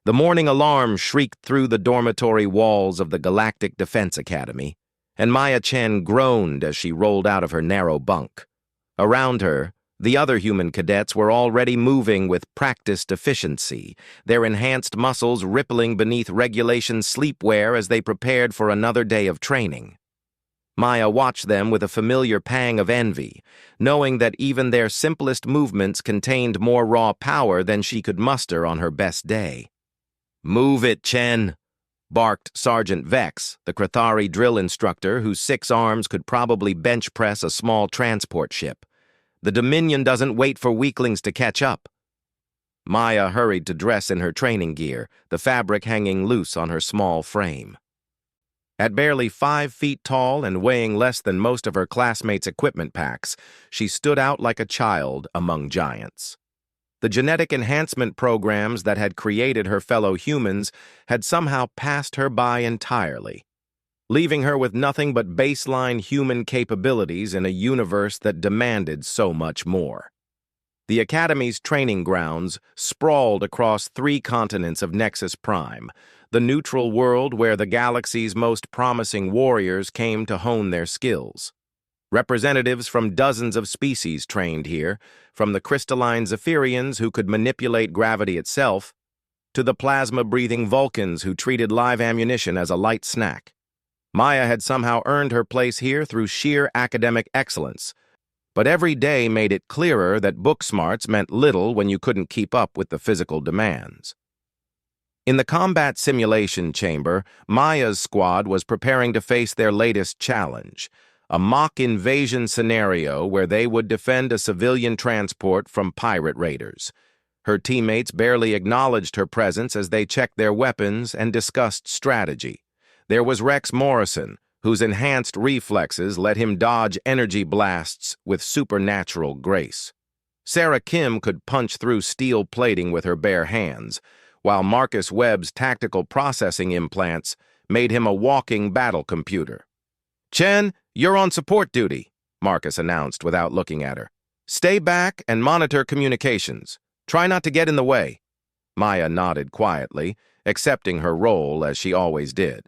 The morning alarm shrieked through the dormitory walls of the Galactic Defense Academy, and Maya Chen groaned as she rolled out of her narrow bunk. Around her, the other human cadets were already moving with practiced efficiency, their enhanced muscles rippling beneath regulation sleepwear as they prepared for another day of training. Maya watched them with a familiar pang of envy, knowing that even their simplest movements contained more raw power than she could muster on her best day. "Move it, Chen," barked Sergeant Vex, the Krathari drill instructor whose 6 arms could probably bench press a small transport ship. "The Dominion doesn't wait for weaklings to catch up." Maya hurried to dress in her training gear, the fabric hanging loose on her small frame. At barely 5 feet tall and weighing less than most of her classmates' equipment packs, she stood out like a child among giants. The genetic enhancement programs that had created her fellow humans had somehow passed her by entirely, leaving her with nothing but baseline human capabilities in a universe that demanded so much more. The Academy's training grounds sprawled across 3 continents of Nexus Prime, the neutral world where the galaxy's most promising warriors came to hone their skills. Representatives from dozens of species trained here, from the crystalline Zephyrians who could manipulate gravity itself, to the plasma-breathing Vulcans who treated live ammunition as a light snack. Maya had somehow earned her place here through sheer academic excellence, but every day made it clearer that book smarts meant little when you couldn't keep up with the physical demands. In the combat simulation chamber, Maya's squad was preparing to face their latest challenge, a mock invasion scenario where they would defend a civilian transport from pirate raiders. Her teammates barely acknowledged her presence as they checked their weapons and discussed strategy. There was Rex Morrison, whose enhanced reflexes let him dodge energy blasts with supernatural grace. Sarah Kim could punch through steel plating with her bare hands, while Marcus Webb's tactical processing implants made him a walking battle computer. "Chen, you're on support duty," Marcus announced without looking at her. "Stay back and monitor communications. Try not to get in the way." Maya nodded quietly, accepting her role as she always did.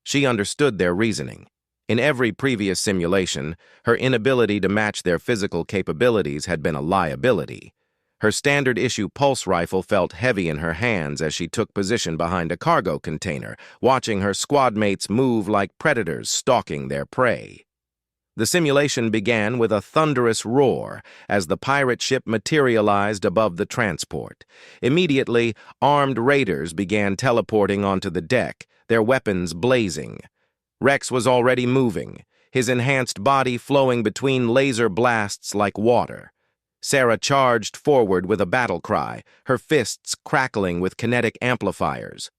She understood their reasoning. In every previous simulation, her inability to match their physical capabilities had been a liability. Her standard-issue pulse rifle felt heavy in her hands as she took position behind a cargo container, watching her squad mates move like predators stalking their prey. The simulation began with a thunderous roar as the pirate ship materialized above the transport. Immediately, armed raiders began teleporting onto the deck, their weapons blazing. Rex was already moving, his enhanced body flowing between laser blasts like water. Sarah charged forward with a battle cry, her fists crackling with kinetic amplifiers.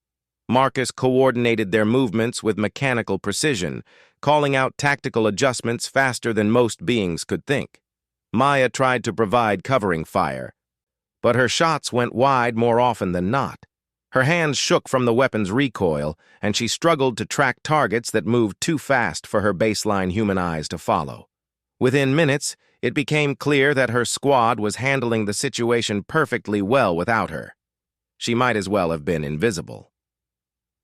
Marcus coordinated their movements with mechanical precision, calling out tactical adjustments faster than most beings could think. Maya tried to provide covering fire, but her shots went wide more often than not. Her hands shook from the weapon's recoil, and she struggled to track targets that moved too fast for her baseline human eyes to follow. Within minutes, it became clear that her squad was handling the situation perfectly well without her. She might as well have been invisible.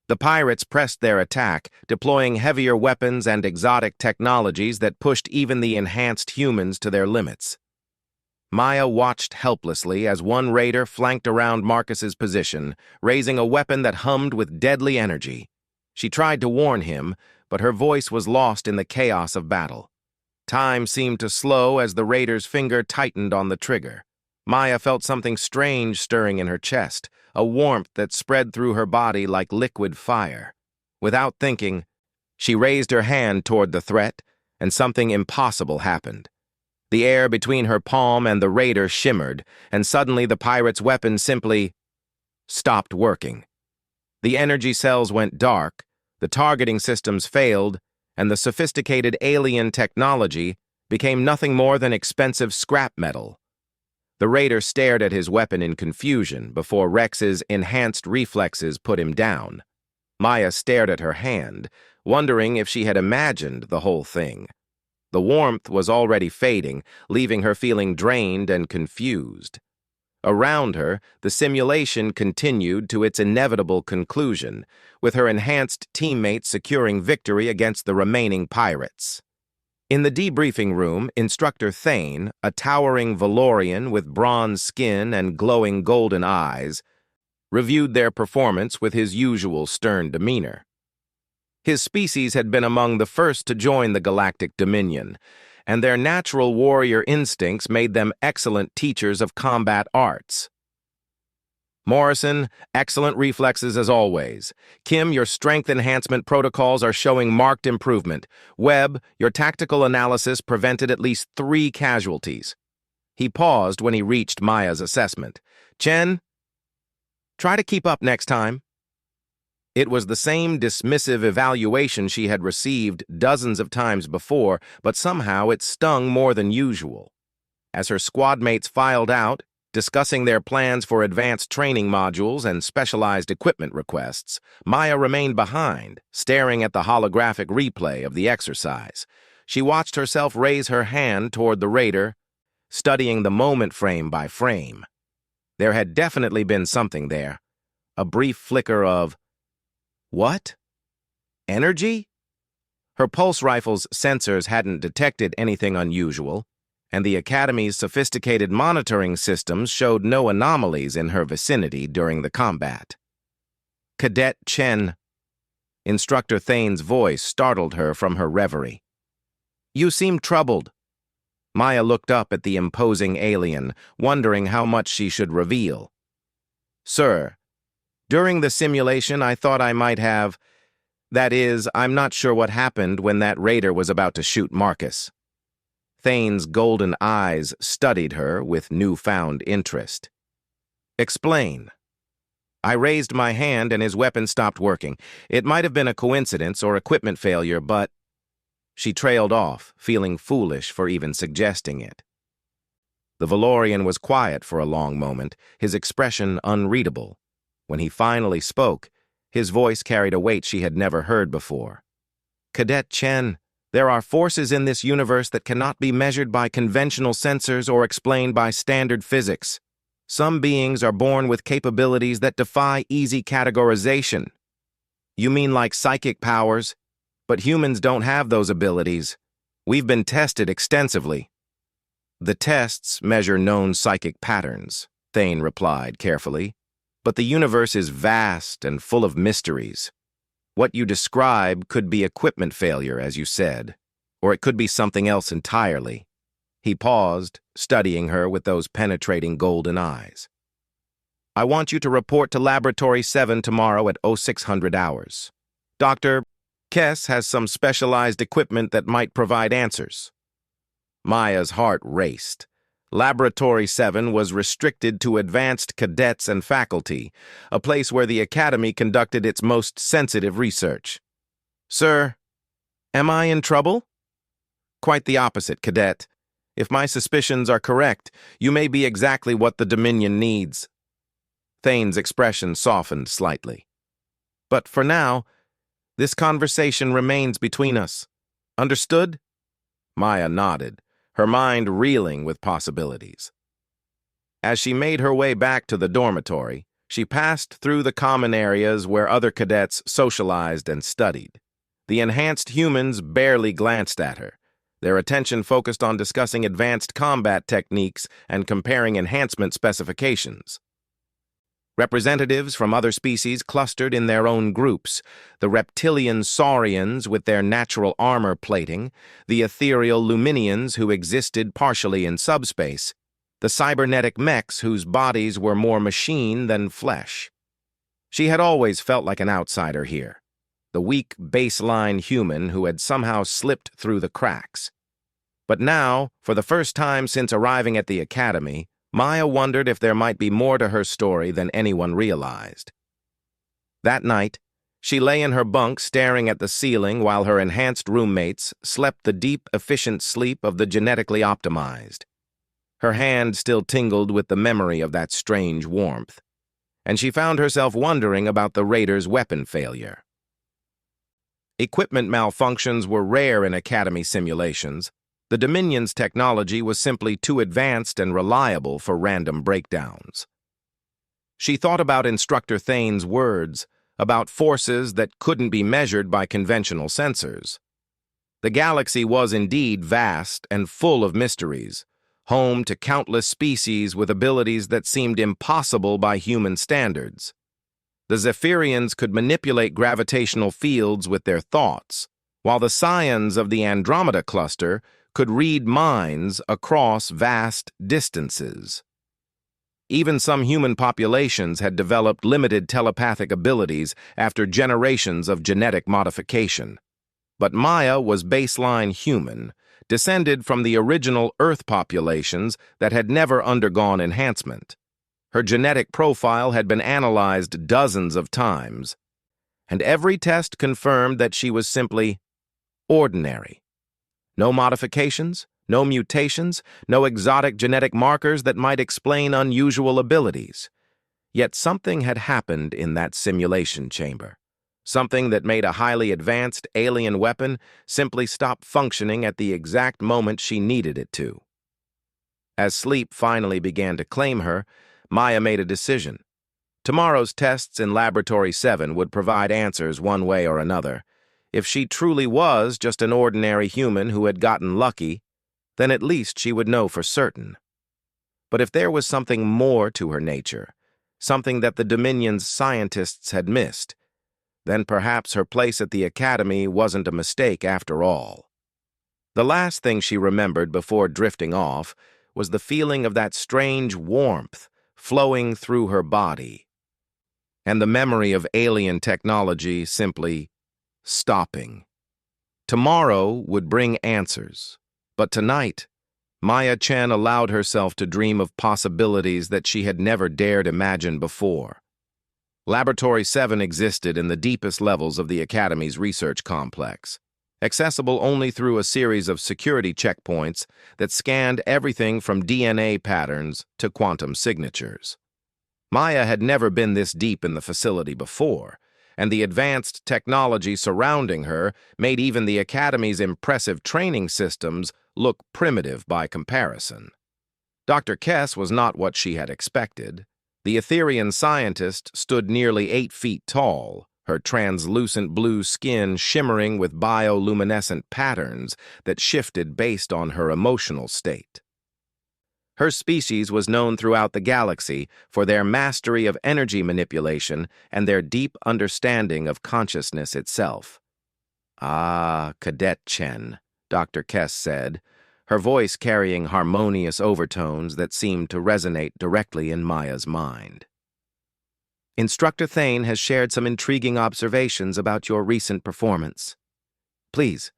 The pirates pressed their attack, deploying heavier weapons and exotic technologies that pushed even the enhanced humans to their limits. Maya watched helplessly as one raider flanked around Marcus's position, raising a weapon that hummed with deadly energy. She tried to warn him, but her voice was lost in the chaos of battle. Time seemed to slow as the raider's finger tightened on the trigger. Maya felt something strange stirring in her chest, a warmth that spread through her body like liquid fire. Without thinking, she raised her hand toward the threat, and something impossible happened. The air between her palm and the raider shimmered, and suddenly the pirate's weapon simply stopped working. The energy cells went dark, the targeting systems failed, and the sophisticated alien technology became nothing more than expensive scrap metal. The raider stared at his weapon in confusion before Rex's enhanced reflexes put him down. Maya stared at her hand, wondering if she had imagined the whole thing. The warmth was already fading, leaving her feeling drained and confused. Around her, the simulation continued to its inevitable conclusion, with her enhanced teammates securing victory against the remaining pirates. In the debriefing room, Instructor Thane, a towering Valorian with bronze skin and glowing golden eyes, reviewed their performance with his usual stern demeanor. His species had been among the first to join the Galactic Dominion, and their natural warrior instincts made them excellent teachers of combat arts. Morrison, excellent reflexes as always. Kim, your strength enhancement protocols are showing marked improvement. Webb, your tactical analysis prevented at least 3 casualties. He paused when he reached Maya's assessment. Chen, try to keep up next time. It was the same dismissive evaluation she had received dozens of times before, but somehow it stung more than usual. As her squad mates filed out, discussing their plans for advanced training modules and specialized equipment requests, Maya remained behind, staring at the holographic replay of the exercise. She watched herself raise her hand toward the raider, studying the moment frame by frame. There had definitely been something there. A brief flicker of, what? Energy? Her pulse rifle's sensors hadn't detected anything unusual, and the Academy's sophisticated monitoring systems showed no anomalies in her vicinity during the combat. Cadet Chen. Instructor Thane's voice startled her from her reverie. You seem troubled. Maya looked up at the imposing alien, wondering how much she should reveal. Sir, during the simulation I thought I might have... That is, I'm not sure what happened when that raider was about to shoot Marcus. Thane's golden eyes studied her with newfound interest. Explain. I raised my hand and his weapon stopped working. It might have been a coincidence or equipment failure, but... She trailed off, feeling foolish for even suggesting it. The Valorian was quiet for a long moment, his expression unreadable. When he finally spoke, his voice carried a weight she had never heard before. Cadet Chen, there are forces in this universe that cannot be measured by conventional sensors or explained by standard physics. Some beings are born with capabilities that defy easy categorization. You mean like psychic powers? But humans don't have those abilities. We've been tested extensively. The tests measure known psychic patterns, Thane replied carefully. But the universe is vast and full of mysteries. What you describe could be equipment failure, as you said, or it could be something else entirely. He paused, studying her with those penetrating golden eyes. I want you to report to Laboratory 7 tomorrow at 0600 hours. Dr. Kess has some specialized equipment that might provide answers. Maya's heart raced. Laboratory 7 was restricted to advanced cadets and faculty, a place where the Academy conducted its most sensitive research. Sir, am I in trouble? Quite the opposite, Cadet. If my suspicions are correct, you may be exactly what the Dominion needs. Thane's expression softened slightly. But for now, this conversation remains between us. Understood? Maya nodded, her mind reeling with possibilities. As she made her way back to the dormitory, she passed through the common areas where other cadets socialized and studied. The enhanced humans barely glanced at her, their attention focused on discussing advanced combat techniques and comparing enhancement specifications. Representatives from other species clustered in their own groups, the reptilian saurians with their natural armor plating, the ethereal luminians who existed partially in subspace, the cybernetic mechs whose bodies were more machine than flesh. She had always felt like an outsider here, the weak baseline human who had somehow slipped through the cracks. But now, for the first time since arriving at the Academy, Maya wondered if there might be more to her story than anyone realized. That night, she lay in her bunk staring at the ceiling while her enhanced roommates slept the deep, efficient sleep of the genetically optimized. Her hand still tingled with the memory of that strange warmth, and she found herself wondering about the raider's weapon failure. Equipment malfunctions were rare in Academy simulations, The Dominion's technology was simply too advanced and reliable for random breakdowns. She thought about Instructor Thane's words, about forces that couldn't be measured by conventional sensors. The galaxy was indeed vast and full of mysteries, home to countless species with abilities that seemed impossible by human standards. The Zephyrians could manipulate gravitational fields with their thoughts, while the Scions of the Andromeda Cluster could read minds across vast distances. Even some human populations had developed limited telepathic abilities after generations of genetic modification. But Maya was baseline human, descended from the original Earth populations that had never undergone enhancement. Her genetic profile had been analyzed dozens of times, and every test confirmed that she was simply ordinary. No modifications, no mutations, no exotic genetic markers that might explain unusual abilities. Yet something had happened in that simulation chamber. Something that made a highly advanced alien weapon simply stop functioning at the exact moment she needed it to. As sleep finally began to claim her, Maya made a decision. Tomorrow's tests in Laboratory 7 would provide answers one way or another. If she truly was just an ordinary human who had gotten lucky, then at least she would know for certain. But if there was something more to her nature, something that the Dominion's scientists had missed, then perhaps her place at the Academy wasn't a mistake after all. The last thing she remembered before drifting off was the feeling of that strange warmth flowing through her body, and the memory of alien technology simply stopping. Tomorrow would bring answers, but tonight, Maya Chen allowed herself to dream of possibilities that she had never dared imagine before. Laboratory 7 existed in the deepest levels of the Academy's research complex, accessible only through a series of security checkpoints that scanned everything from DNA patterns to quantum signatures. Maya had never been this deep in the facility before, and the advanced technology surrounding her made even the Academy's impressive training systems look primitive by comparison. Dr. Kess was not what she had expected. The Etherian scientist stood nearly 8 feet tall, her translucent blue skin shimmering with bioluminescent patterns that shifted based on her emotional state. Her species was known throughout the galaxy for their mastery of energy manipulation and their deep understanding of consciousness itself. "Ah, Cadet Chen," Dr. Kess said, her voice carrying harmonious overtones that seemed to resonate directly in Maya's mind. "Instructor Thane has shared some intriguing observations about your recent performance. Please,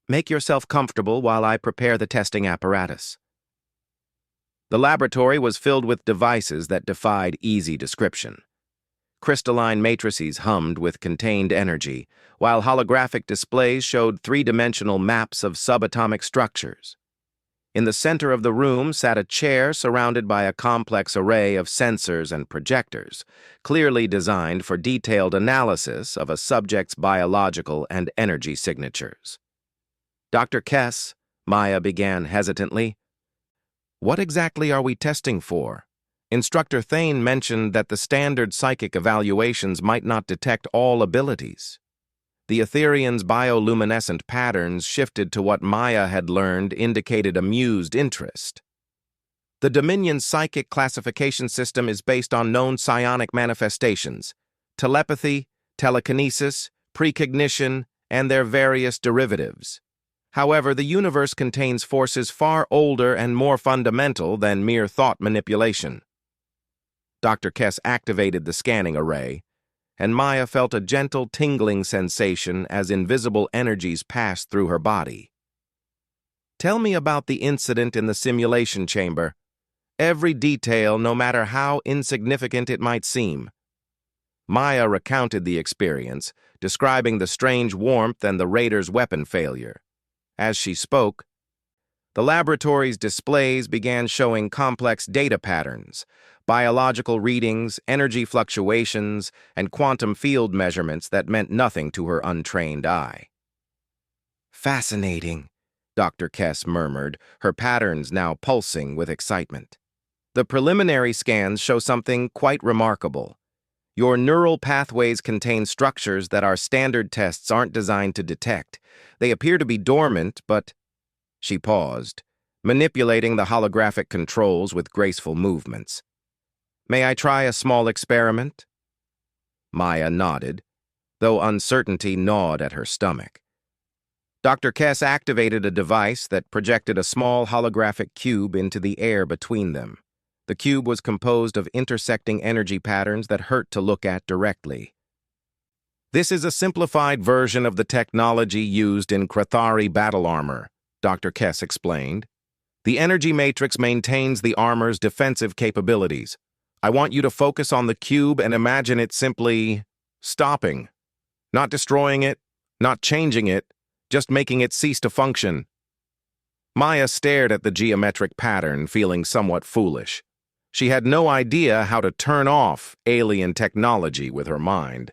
make yourself comfortable while I prepare the testing apparatus." The laboratory was filled with devices that defied easy description. Crystalline matrices hummed with contained energy, while holographic displays showed three-dimensional maps of subatomic structures. In the center of the room sat a chair surrounded by a complex array of sensors and projectors, clearly designed for detailed analysis of a subject's biological and energy signatures. "Dr. Kess," Maya began hesitantly, "what exactly are we testing for? Instructor Thane mentioned that the standard psychic evaluations might not detect all abilities." The Etherian's bioluminescent patterns shifted to what Maya had learned indicated amused interest. "The Dominion's psychic classification system is based on known psionic manifestations, telepathy, telekinesis, precognition, and their various derivatives. However, the universe contains forces far older and more fundamental than mere thought manipulation." Dr. Kess activated the scanning array, and Maya felt a gentle tingling sensation as invisible energies passed through her body. "Tell me about the incident in the simulation chamber. Every detail, no matter how insignificant it might seem." Maya recounted the experience, describing the strange warmth and the raiders' weapon failure. As she spoke, the laboratory's displays began showing complex data patterns, biological readings, energy fluctuations, and quantum field measurements that meant nothing to her untrained eye. "Fascinating," Dr. Kess murmured, her patterns now pulsing with excitement. The preliminary scans show something quite remarkable. Your neural pathways contain structures that our standard tests aren't designed to detect. They appear to be dormant, but... She paused, manipulating the holographic controls with graceful movements. May I try a small experiment? Maya nodded, though uncertainty gnawed at her stomach. Dr. Kess activated a device that projected a small holographic cube into the air between them. The cube was composed of intersecting energy patterns that hurt to look at directly. This is a simplified version of the technology used in Krathari battle armor, Dr. Kess explained. The energy matrix maintains the armor's defensive capabilities. I want you to focus on the cube and imagine it simply stopping. Not destroying it, not changing it, just making it cease to function. Maya stared at the geometric pattern, feeling somewhat foolish. She had no idea how to turn off alien technology with her mind.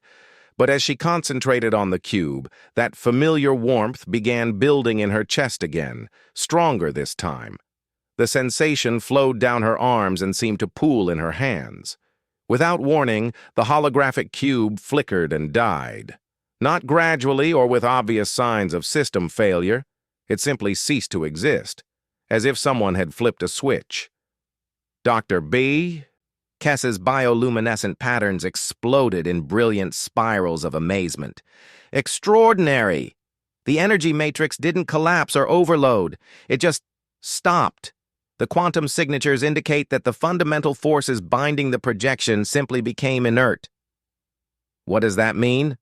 But as she concentrated on the cube, that familiar warmth began building in her chest again, stronger this time. The sensation flowed down her arms and seemed to pool in her hands. Without warning, the holographic cube flickered and died. Not gradually or with obvious signs of system failure. It simply ceased to exist, as if someone had flipped a switch. Dr. B. Kess's bioluminescent patterns exploded in brilliant spirals of amazement. Extraordinary! The energy matrix didn't collapse or overload. It just stopped. The quantum signatures indicate that the fundamental forces binding the projection simply became inert. What does that mean?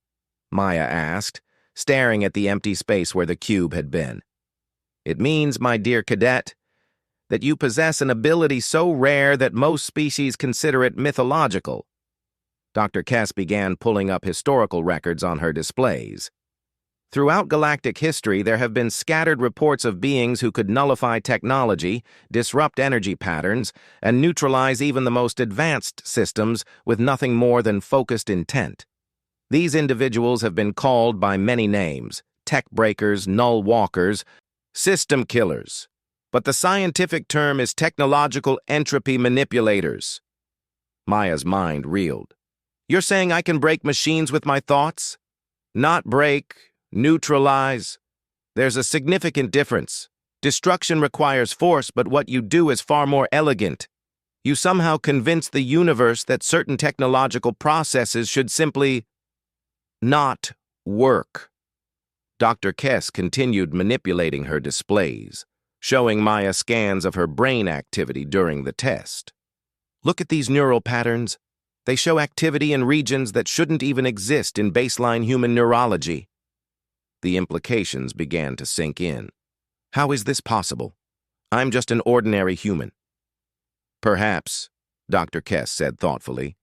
Maya asked, staring at the empty space where the cube had been. It means, my dear cadet, that you possess an ability so rare that most species consider it mythological. Dr. Kess began pulling up historical records on her displays. Throughout galactic history, there have been scattered reports of beings who could nullify technology, disrupt energy patterns, and neutralize even the most advanced systems with nothing more than focused intent. These individuals have been called by many names: tech breakers, null walkers, system killers. But the scientific term is technological entropy manipulators. Maya's mind reeled. You're saying I can break machines with my thoughts? Not break, neutralize. There's a significant difference. Destruction requires force, but what you do is far more elegant. You somehow convince the universe that certain technological processes should simply not work. Dr. Kess continued manipulating her displays, showing Maya scans of her brain activity during the test. Look at these neural patterns. They show activity in regions that shouldn't even exist in baseline human neurology. The implications began to sink in. How is this possible? I'm just an ordinary human. Perhaps, Dr. Kess said thoughtfully.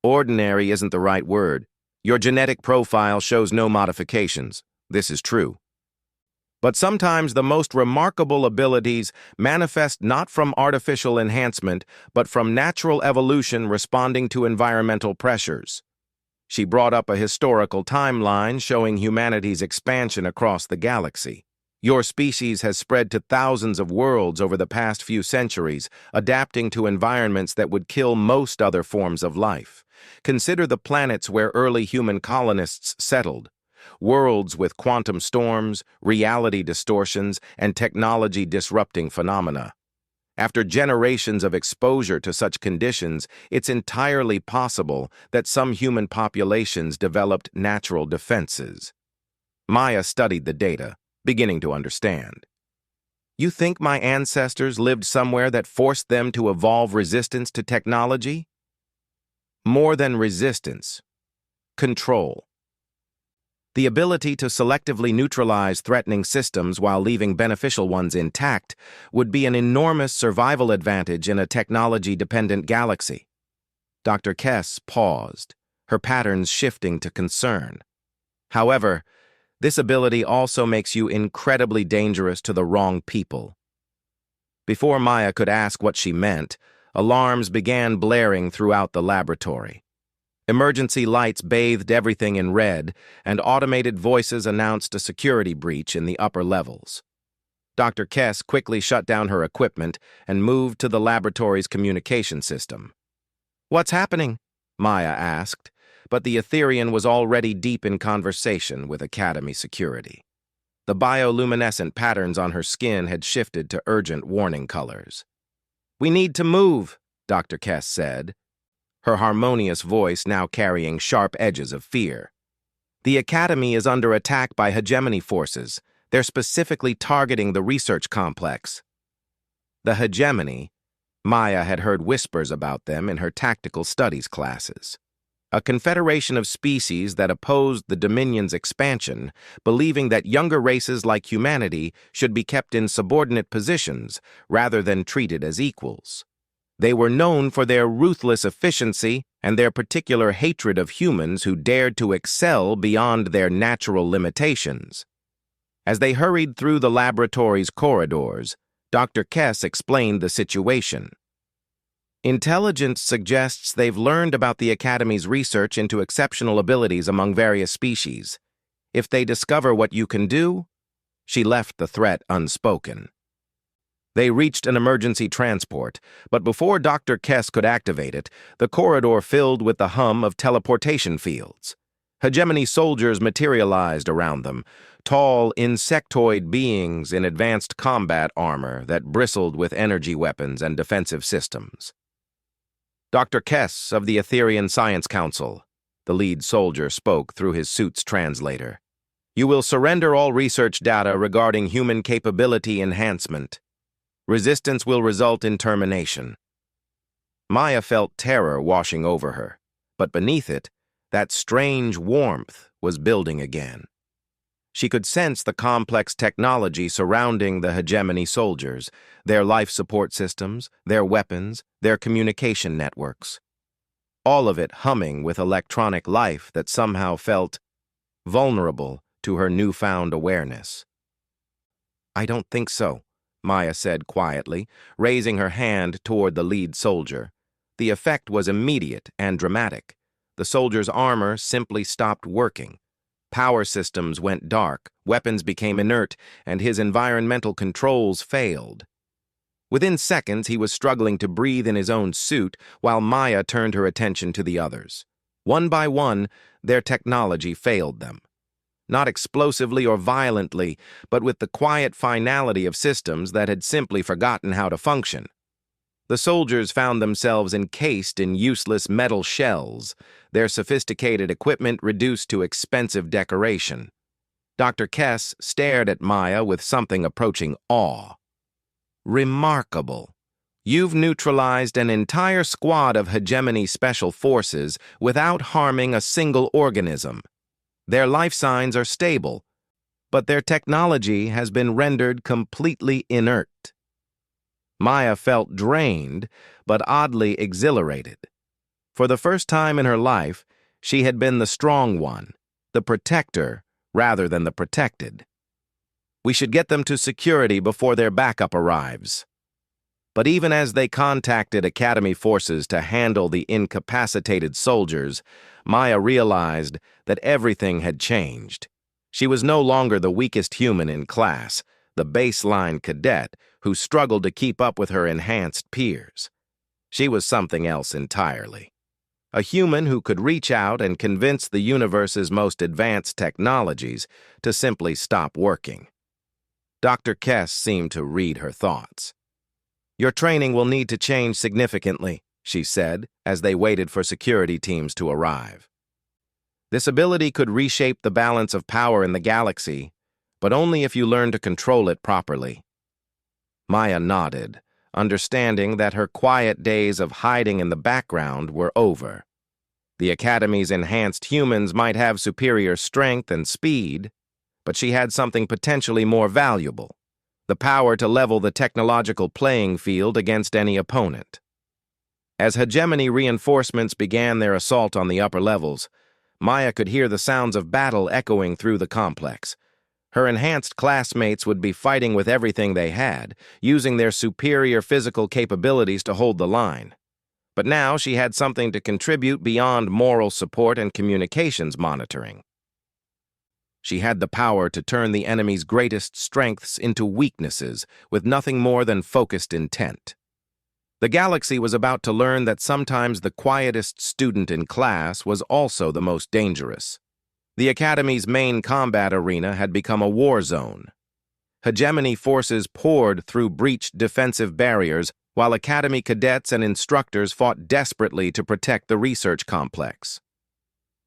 Ordinary isn't the right word. Your genetic profile shows no modifications. This is true. But sometimes the most remarkable abilities manifest not from artificial enhancement, but from natural evolution responding to environmental pressures. She brought up a historical timeline showing humanity's expansion across the galaxy. Your species has spread to thousands of worlds over the past few centuries, adapting to environments that would kill most other forms of life. Consider the planets where early human colonists settled. Worlds with quantum storms, reality distortions, and technology-disrupting phenomena. After generations of exposure to such conditions, it's entirely possible that some human populations developed natural defenses. Maya studied the data, beginning to understand. You think my ancestors lived somewhere that forced them to evolve resistance to technology? More than resistance. Control. The ability to selectively neutralize threatening systems while leaving beneficial ones intact would be an enormous survival advantage in a technology-dependent galaxy. Dr. Kess paused, her patterns shifting to concern. However, this ability also makes you incredibly dangerous to the wrong people. Before Maya could ask what she meant, alarms began blaring throughout the laboratory. Emergency lights bathed everything in red, and automated voices announced a security breach in the upper levels. Dr. Kess quickly shut down her equipment and moved to the laboratory's communication system. "What's happening?" Maya asked, but the Etherian was already deep in conversation with Academy security. The bioluminescent patterns on her skin had shifted to urgent warning colors. "We need to move," Dr. Kess said, her harmonious voice now carrying sharp edges of fear. "The Academy is under attack by hegemony forces. They're specifically targeting the research complex." The hegemony, Maya had heard whispers about them in her tactical studies classes. A confederation of species that opposed the Dominion's expansion, believing that younger races like humanity should be kept in subordinate positions rather than treated as equals. They were known for their ruthless efficiency and their particular hatred of humans who dared to excel beyond their natural limitations. As they hurried through the laboratory's corridors, Dr. Kess explained the situation. "Intelligence suggests they've learned about the Academy's research into exceptional abilities among various species. If they discover what you can do..." She left the threat unspoken. They reached an emergency transport, but before Dr. Kess could activate it, the corridor filled with the hum of teleportation fields. Hegemony soldiers materialized around them, tall insectoid beings in advanced combat armor that bristled with energy weapons and defensive systems. "Dr. Kess of the Etherian Science Council," the lead soldier spoke through his suit's translator. "You will surrender all research data regarding human capability enhancement. Resistance will result in termination." Maya felt terror washing over her, but beneath it, that strange warmth was building again. She could sense the complex technology surrounding the hegemony soldiers, their life support systems, their weapons, their communication networks. All of it humming with electronic life that somehow felt vulnerable to her newfound awareness. "I don't think so," Maya said quietly, raising her hand toward the lead soldier. The effect was immediate and dramatic. The soldier's armor simply stopped working. Power systems went dark, weapons became inert, and his environmental controls failed. Within seconds, he was struggling to breathe in his own suit while Maya turned her attention to the others. One by one, their technology failed them. Not explosively or violently, but with the quiet finality of systems that had simply forgotten how to function. The soldiers found themselves encased in useless metal shells, their sophisticated equipment reduced to expensive decoration. Dr. Kess stared at Maya with something approaching awe. "Remarkable. You've neutralized an entire squad of hegemony special forces without harming a single organism. Their life signs are stable, but their technology has been rendered completely inert." Maya felt drained, but oddly exhilarated. For the first time in her life, she had been the strong one, the protector, rather than the protected. "We should get them to security before their backup arrives." But even as they contacted Academy forces to handle the incapacitated soldiers, Maya realized that everything had changed. She was no longer the weakest human in class, the baseline cadet who struggled to keep up with her enhanced peers. She was something else entirely. A human who could reach out and convince the universe's most advanced technologies to simply stop working. Dr. Kess seemed to read her thoughts. "Your training will need to change significantly," she said, as they waited for security teams to arrive. "This ability could reshape the balance of power in the galaxy, but only if you learn to control it properly." Maya nodded, understanding that her quiet days of hiding in the background were over. The Academy's enhanced humans might have superior strength and speed, but she had something potentially more valuable: the power to level the technological playing field against any opponent. As hegemony reinforcements began their assault on the upper levels, Maya could hear the sounds of battle echoing through the complex. Her enhanced classmates would be fighting with everything they had, using their superior physical capabilities to hold the line. But now she had something to contribute beyond moral support and communications monitoring. She had the power to turn the enemy's greatest strengths into weaknesses with nothing more than focused intent. The galaxy was about to learn that sometimes the quietest student in class was also the most dangerous. The Academy's main combat arena had become a war zone. Hegemony forces poured through breached defensive barriers, while Academy cadets and instructors fought desperately to protect the research complex.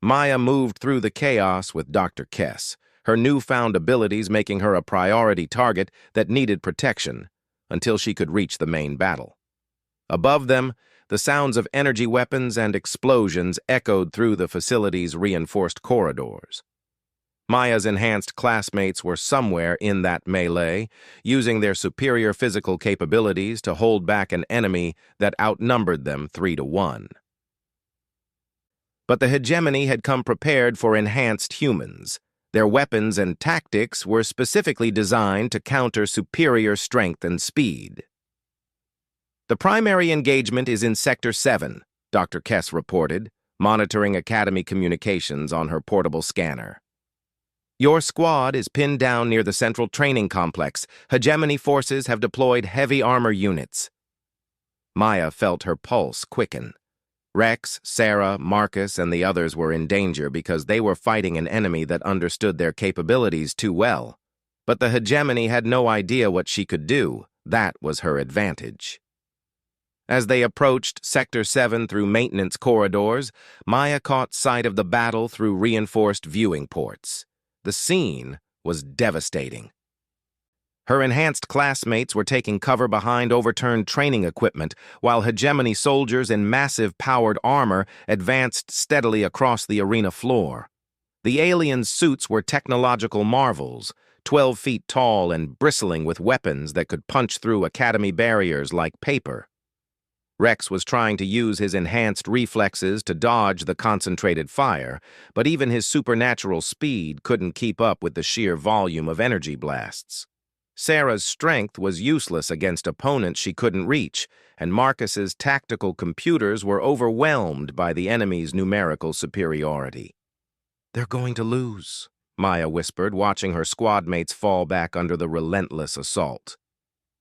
Maya moved through the chaos with Dr. Kess, her newfound abilities making her a priority target that needed protection until she could reach the main battle. Above them, the sounds of energy weapons and explosions echoed through the facility's reinforced corridors. Maya's enhanced classmates were somewhere in that melee, using their superior physical capabilities to hold back an enemy that outnumbered them 3-1. But the hegemony had come prepared for enhanced humans. Their weapons and tactics were specifically designed to counter superior strength and speed. The primary engagement is in Sector 7, Dr. Kess reported, monitoring Academy communications on her portable scanner. Your squad is pinned down near the central training complex. Hegemony forces have deployed heavy armor units. Maya felt her pulse quicken. Rex, Sarah, Marcus, and the others were in danger because they were fighting an enemy that understood their capabilities too well. But the hegemony had no idea what she could do. That was her advantage. As they approached Sector 7 through maintenance corridors, Maya caught sight of the battle through reinforced viewing ports. The scene was devastating. Her enhanced classmates were taking cover behind overturned training equipment, while hegemony soldiers in massive powered armor advanced steadily across the arena floor. The aliens' suits were technological marvels, 12 feet tall and bristling with weapons that could punch through Academy barriers like paper. Rex was trying to use his enhanced reflexes to dodge the concentrated fire, but even his supernatural speed couldn't keep up with the sheer volume of energy blasts. Sarah's strength was useless against opponents she couldn't reach, and Marcus's tactical computers were overwhelmed by the enemy's numerical superiority. "They're going to lose," Maya whispered, watching her squad mates fall back under the relentless assault.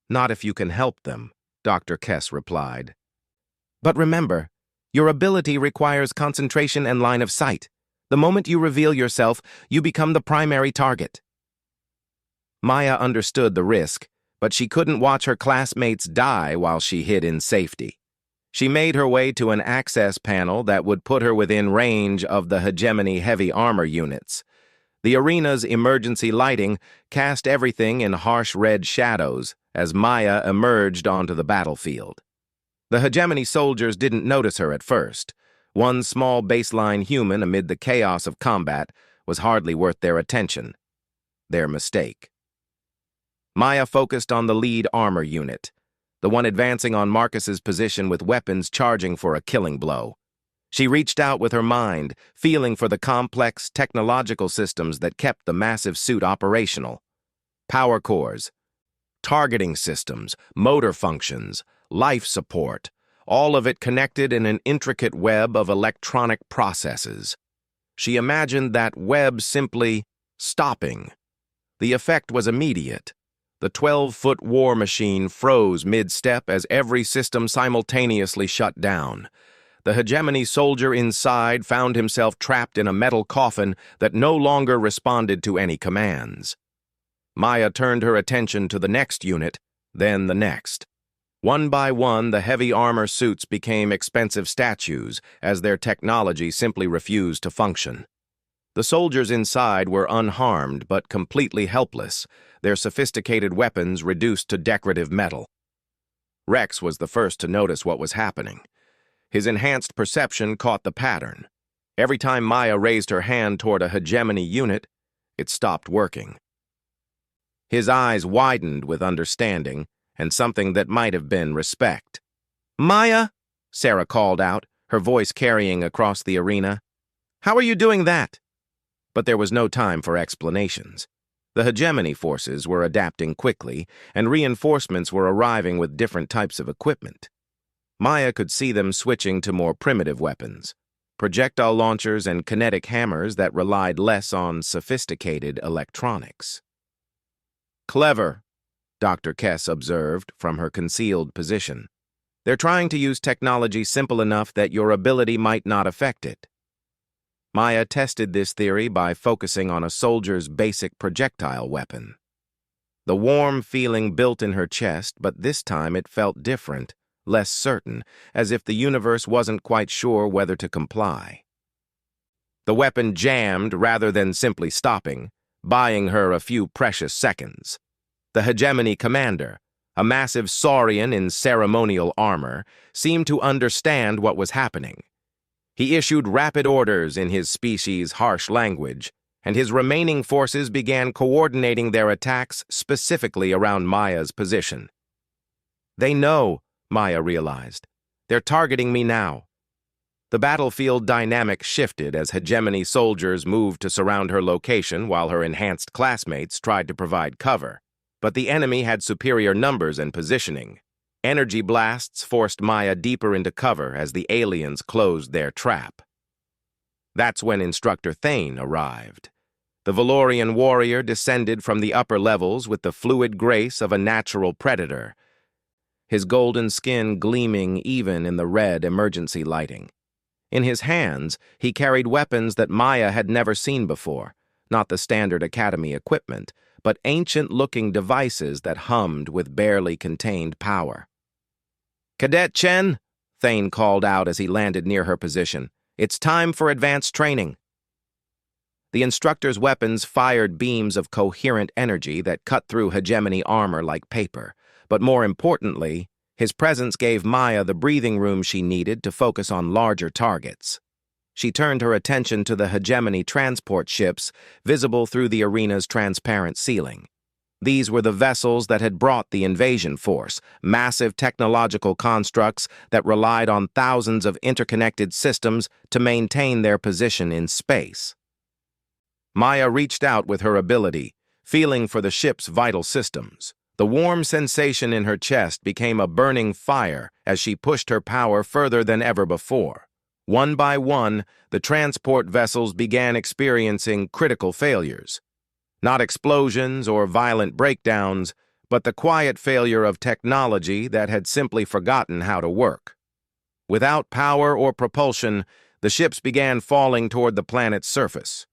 "Not if you can help them," Dr. Kess replied. "But remember, your ability requires concentration and line of sight. The moment you reveal yourself, you become the primary target." Maya understood the risk, but she couldn't watch her classmates die while she hid in safety. She made her way to an access panel that would put her within range of the hegemony heavy armor units. The arena's emergency lighting cast everything in harsh red shadows as Maya emerged onto the battlefield. The hegemony soldiers didn't notice her at first. One small baseline human amid the chaos of combat was hardly worth their attention. Their mistake. Maya focused on the lead armor unit, the one advancing on Marcus's position with weapons charging for a killing blow. She reached out with her mind, feeling for the complex technological systems that kept the massive suit operational. Power cores, targeting systems, motor functions, life support, all of it connected in an intricate web of electronic processes. She imagined that web simply stopping. The effect was immediate. The 12-foot war machine froze mid-step as every system simultaneously shut down. The hegemony soldier inside found himself trapped in a metal coffin that no longer responded to any commands. Maya turned her attention to the next unit, then the next. One by one, the heavy armor suits became expensive statues as their technology simply refused to function. The soldiers inside were unharmed but completely helpless, their sophisticated weapons reduced to decorative metal. Rex was the first to notice what was happening. His enhanced perception caught the pattern. Every time Maya raised her hand toward a hegemony unit, it stopped working. His eyes widened with understanding and something that might have been respect. "Maya," Sarah called out, her voice carrying across the arena. "How are you doing that?" But there was no time for explanations. The hegemony forces were adapting quickly, and reinforcements were arriving with different types of equipment. Maya could see them switching to more primitive weapons, projectile launchers and kinetic hammers that relied less on sophisticated electronics. "Clever," Dr. Kess observed from her concealed position. "They're trying to use technology simple enough that your ability might not affect it." Maya tested this theory by focusing on a soldier's basic projectile weapon. The warm feeling built in her chest, but this time it felt different, less certain, as if the universe wasn't quite sure whether to comply. The weapon jammed rather than simply stopping, buying her a few precious seconds. The hegemony commander, a massive saurian in ceremonial armor, seemed to understand what was happening. He issued rapid orders in his species' harsh language, and his remaining forces began coordinating their attacks specifically around Maya's position. "They know," Maya realized. "They're targeting me now." The battlefield dynamic shifted as hegemony soldiers moved to surround her location while her enhanced classmates tried to provide cover. But the enemy had superior numbers and positioning. Energy blasts forced Maya deeper into cover as the aliens closed their trap. That's when Instructor Thane arrived. The Valorian warrior descended from the upper levels with the fluid grace of a natural predator, his golden skin gleaming even in the red emergency lighting. In his hands, he carried weapons that Maya had never seen before, not the standard Academy equipment, but ancient-looking devices that hummed with barely contained power. "Cadet Chen," Thane called out as he landed near her position, "it's time for advanced training." The instructor's weapons fired beams of coherent energy that cut through hegemony armor like paper, but more importantly, his presence gave Maya the breathing room she needed to focus on larger targets. She turned her attention to the hegemony transport ships visible through the arena's transparent ceiling. These were the vessels that had brought the invasion force, massive technological constructs that relied on thousands of interconnected systems to maintain their position in space. Maya reached out with her ability, feeling for the ship's vital systems. The warm sensation in her chest became a burning fire as she pushed her power further than ever before. One by one, the transport vessels began experiencing critical failures. Not explosions or violent breakdowns, but the quiet failure of technology that had simply forgotten how to work. Without power or propulsion, the ships began falling toward the planet's surface.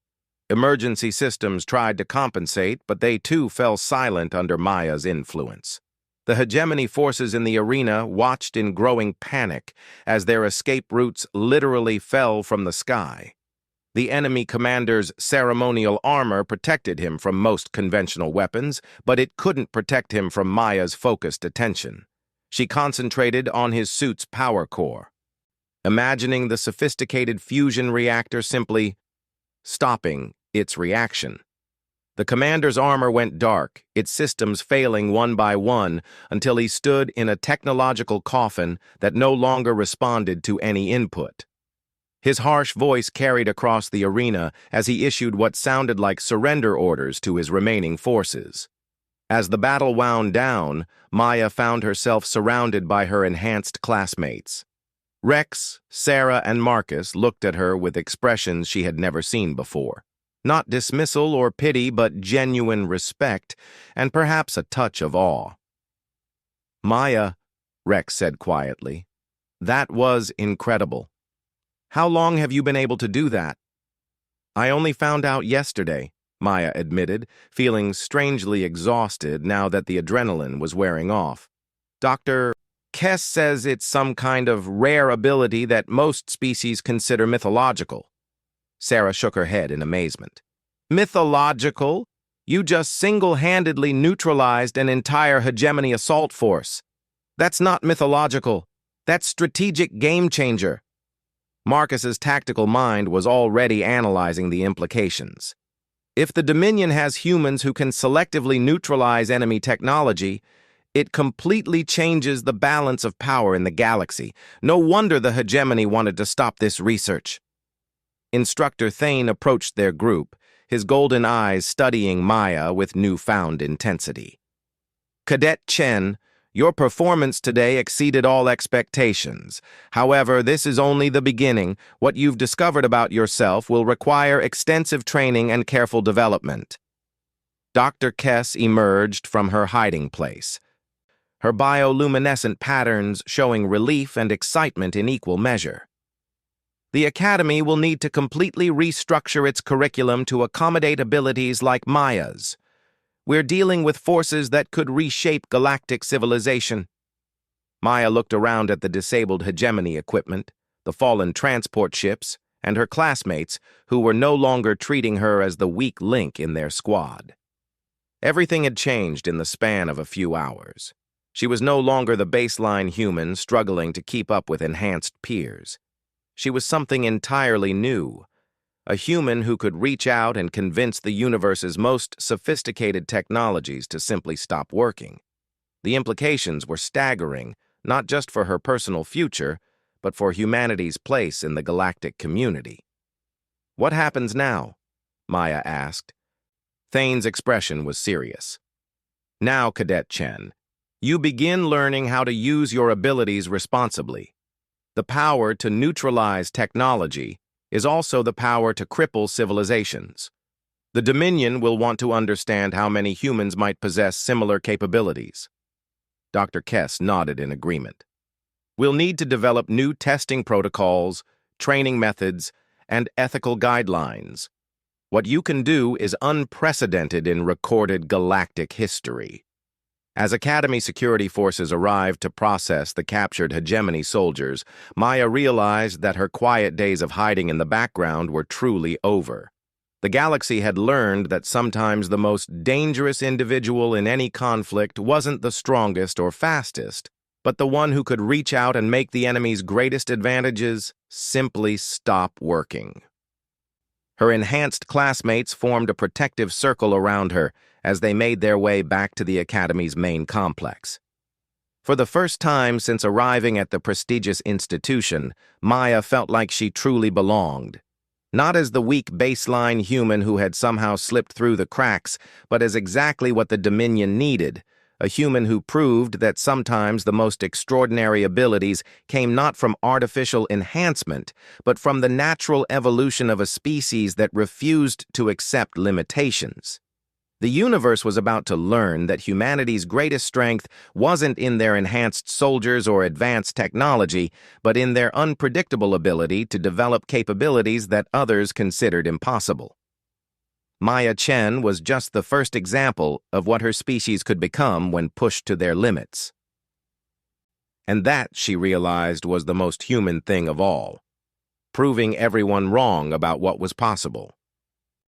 Emergency systems tried to compensate, but they too fell silent under Maya's influence. The hegemony forces in the arena watched in growing panic as their escape routes literally fell from the sky. The enemy commander's ceremonial armor protected him from most conventional weapons, but it couldn't protect him from Maya's focused attention. She concentrated on his suit's power core, imagining the sophisticated fusion reactor simply stopping its reaction. The commander's armor went dark, its systems failing one by one until he stood in a technological coffin that no longer responded to any input. His harsh voice carried across the arena as he issued what sounded like surrender orders to his remaining forces. As the battle wound down, Maya found herself surrounded by her enhanced classmates. Rex, Sarah, and Marcus looked at her with expressions she had never seen before. Not dismissal or pity, but genuine respect, and perhaps a touch of awe. "Maya," Rex said quietly, "that was incredible. How long have you been able to do that?" "I only found out yesterday," Maya admitted, feeling strangely exhausted now that the adrenaline was wearing off. "Dr. Kess says it's some kind of rare ability that most species consider mythological." Sarah shook her head in amazement. "Mythological? You just single-handedly neutralized an entire hegemony assault force. That's not mythological. That's strategic game-changer." Marcus's tactical mind was already analyzing the implications. If the Dominion has humans who can selectively neutralize enemy technology, it completely changes the balance of power in the galaxy. No wonder the hegemony wanted to stop this research. Instructor Thane approached their group, his golden eyes studying Maya with newfound intensity. "Cadet Chen, Your performance today exceeded all expectations. However, this is only the beginning. What you've discovered about yourself will require extensive training and careful development. Dr. Kess emerged from her hiding place, her bioluminescent patterns showing relief and excitement in equal measure. The Academy will need to completely restructure its curriculum to accommodate abilities like Maya's. We're dealing with forces that could reshape galactic civilization. Maya looked around at the disabled hegemony equipment, the fallen transport ships, and her classmates, who were no longer treating her as the weak link in their squad. Everything had changed in the span of a few hours. She was no longer the baseline human struggling to keep up with enhanced peers. She was something entirely new, a human who could reach out and convince the universe's most sophisticated technologies to simply stop working. The implications were staggering, not just for her personal future, but for humanity's place in the galactic community. "What happens now?" Maya asked. Thane's expression was serious. "Now, Cadet Chen, you begin learning how to use your abilities responsibly. The power to neutralize technology is also the power to cripple civilizations. The Dominion will want to understand how many humans might possess similar capabilities." Dr. Kess nodded in agreement. "We'll need to develop new testing protocols, training methods, and ethical guidelines. What you can do is unprecedented in recorded galactic history." As Academy security forces arrived to process the captured hegemony soldiers, Maya realized that her quiet days of hiding in the background were truly over. The galaxy had learned that sometimes the most dangerous individual in any conflict wasn't the strongest or fastest, but the one who could reach out and make the enemy's greatest advantages simply stop working. Her enhanced classmates formed a protective circle around her as they made their way back to the Academy's main complex. For the first time since arriving at the prestigious institution, Maya felt like she truly belonged. Not as the weak baseline human who had somehow slipped through the cracks, but as exactly what the Dominion needed, a human who proved that sometimes the most extraordinary abilities came not from artificial enhancement, but from the natural evolution of a species that refused to accept limitations. The universe was about to learn that humanity's greatest strength wasn't in their enhanced soldiers or advanced technology, but in their unpredictable ability to develop capabilities that others considered impossible. Maya Chen was just the first example of what her species could become when pushed to their limits. And that, she realized, was the most human thing of all, proving everyone wrong about what was possible.